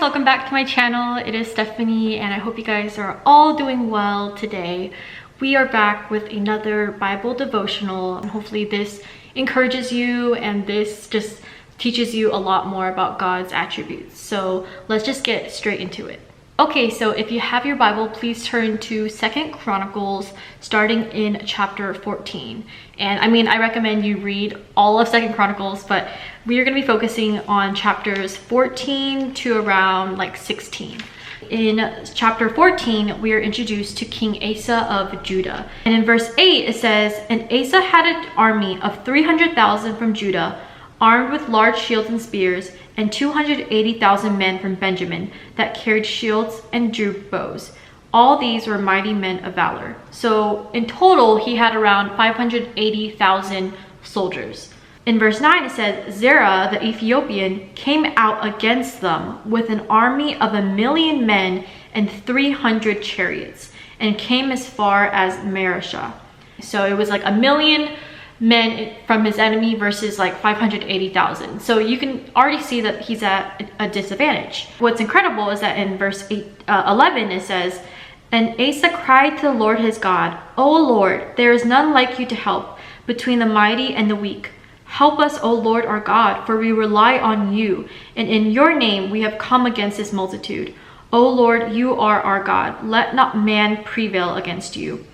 guys, welcome back to my channel. It is Stephanie and I hope you guys are all doing well today. We are back with another Bible devotional and hopefully this encourages you and this just teaches you a lot more about God's attributes. So let's just get straight into it. Okay, so if you have your Bible, please turn to 2 Chronicles starting in chapter 14. And I recommend you read all of 2 Chronicles, but we are going to be focusing on chapters 14 to around like 16. In chapter 14, we are introduced to King Asa of Judah. And in verse 8, it says, "And Asa had an army of 300,000 from Judah, armed with large shields and spears, and 280,000 men from Benjamin that carried shields and drew bows. All these were mighty men of valor." So in total, he had around 580,000 soldiers. In verse 9, it says, "Zerah the Ethiopian came out against them with an army of 1,000,000 men and 300 chariots, and came as far as Mareshah." So it was like 1,000,000 men from his enemy versus like 580,000. So you can already see that he's at a disadvantage. What's incredible is that in verse 11 it says, "And Asa cried to the Lord his God, 'O Lord, there is none like you to help between the mighty and the weak. Help us, O Lord our God, for we rely on you, and in your name we have come against this multitude. O Lord, you are our God. Let not man prevail against you.'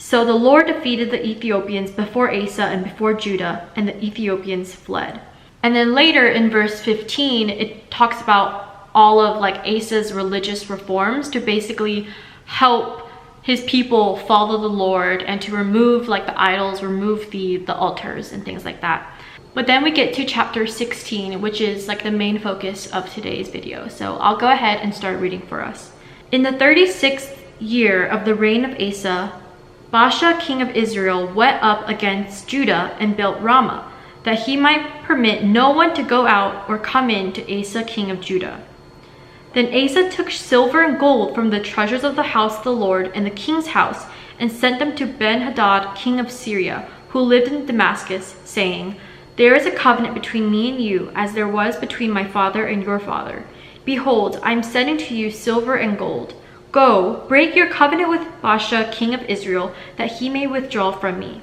So the Lord defeated the Ethiopians before Asa and before Judah, and the Ethiopians fled." And then later in verse 15, it talks about all of like Asa's religious reforms to basically help his people follow the Lord and to remove like the idols, remove the altars and things like that. But then we get to chapter 16, which is like the main focus of today's video. So I'll go ahead and start reading for us. "In the 36th year of the reign of Asa, Baasha, king of Israel, went up against Judah and built Ramah, that he might permit no one to go out or come in to Asa, king of Judah. Then Asa took silver and gold from the treasures of the house of the Lord and the king's house, and sent them to Ben-Hadad, king of Syria, who lived in Damascus, saying, 'There is a covenant between me and you, as there was between my father and your father. Behold, I am sending to you silver and gold. Go, break your covenant with Baasha, king of Israel, that he may withdraw from me.'"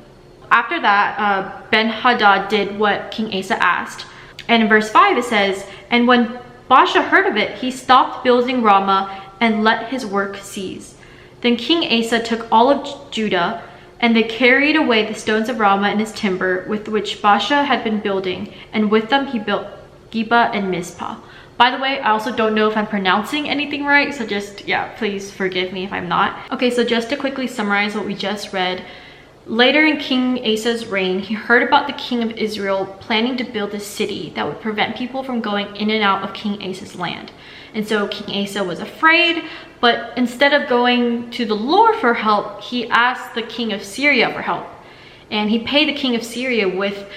After that, Ben-Hadad did what King Asa asked. And in verse 5 it says, "And when Baasha heard of it, he stopped building Ramah and let his work cease. Then King Asa took all of Judah, and they carried away the stones of Ramah and its timber with which Baasha had been building, and with them he built Geba and Mizpah." By the way, I also don't know if I'm pronouncing anything right, so please forgive me if I'm not. Okay, so just to quickly summarize what we just read, later in King Asa's reign, he heard about the king of Israel planning to build a city that would prevent people from going in and out of King Asa's land. And so King Asa was afraid, but instead of going to the Lord for help, he asked the king of Syria for help. And he paid the king of Syria with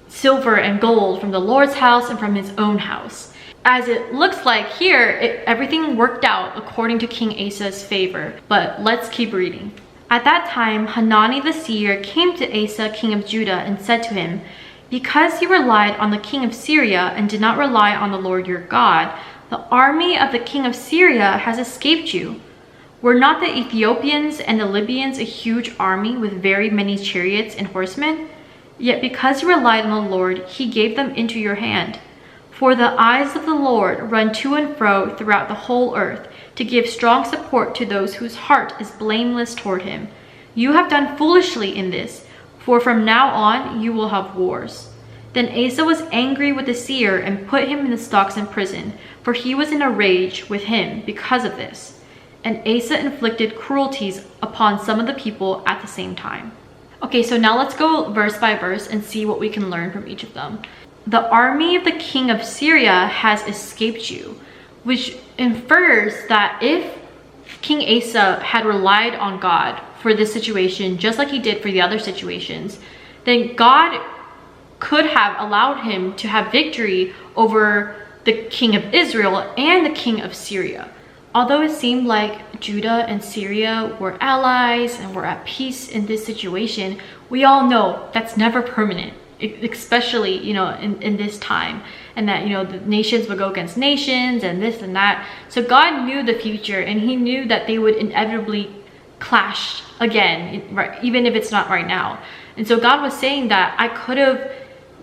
silver and gold from the Lord's house and from his own house. As it looks like here, everything worked out according to King Asa's favor. But let's keep reading. "At that time, Hanani the seer came to Asa, king of Judah, and said to him, 'Because you relied on the king of Syria and did not rely on the Lord your God, the army of the king of Syria has escaped you. Were not the Ethiopians and the Libyans a huge army with very many chariots and horsemen? Yet because you relied on the Lord, he gave them into your hand. For the eyes of the Lord run to and fro throughout the whole earth, to give strong support to those whose heart is blameless toward him. You have done foolishly in this, for from now on you will have wars.' Then Asa was angry with the seer and put him in the stocks in prison, for he was in a rage with him because of this. And Asa inflicted cruelties upon some of the people at the same time." Okay, so now let's go verse by verse and see what we can learn from each of them. "The army of the king of Syria has escaped you," which infers that if King Asa had relied on God for this situation, just like he did for the other situations, then God could have allowed him to have victory over the king of Israel and the king of Syria. Although it seemed like Judah and Syria were allies and were at peace in this situation, we all know that's never permanent, especially, in this time. and that, you know, the nations would go against nations and this and that. So God knew the future, and he knew that they would inevitably clash again, right? Even if it's not right now. And so God was saying that I could have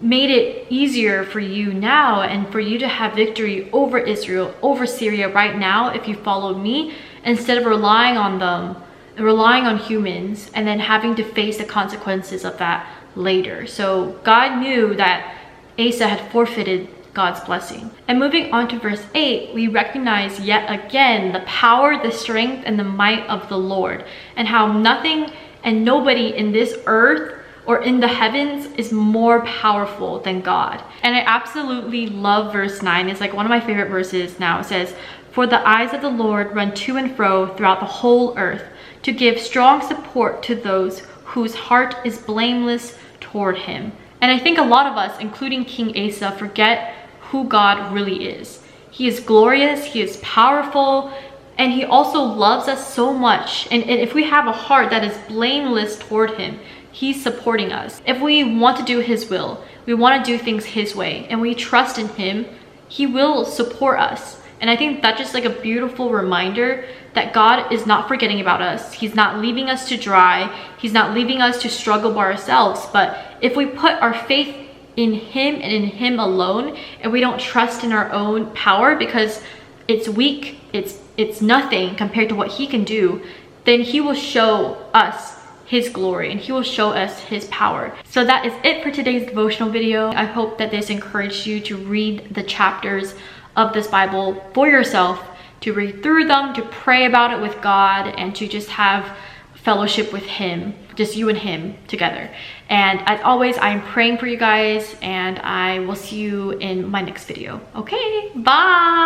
made it easier for you now and for you to have victory over Israel, over Syria right now if you followed me, instead of relying on them, relying on humans, and then having to face the consequences of that later. So God knew that Asa had forfeited God's blessing. And moving on to verse 8, we recognize yet again the power, the strength, and the might of the Lord, and how nothing and nobody in this earth or in the heavens is more powerful than God. And I absolutely love verse 9. It's like one of my favorite verses now. It says, "For the eyes of the Lord run to and fro throughout the whole earth, to give strong support to those whose heart is blameless toward him." And I think a lot of us, including King Asa, forget who God really is. He is glorious, he is powerful, and he also loves us so much. And if we have a heart that is blameless toward him, he's supporting us. If we want to do his will, we want to do things his way, and we trust in him, he will support us. And I think that's just like a beautiful reminder that God is not forgetting about us. He's not leaving us to dry. He's not leaving us to struggle by ourselves. But if we put our faith in him and in him alone, and we don't trust in our own power because it's weak, it's nothing compared to what he can do, then he will show us his glory and he will show us his power. So that is it for today's devotional video. I hope that this encouraged you to read the chapters of this Bible for yourself, to read through them, to pray about it with God, and to just have fellowship with him, just you and him together. And as always, I'm praying for you guys, and I will see you in my next video. Okay, bye.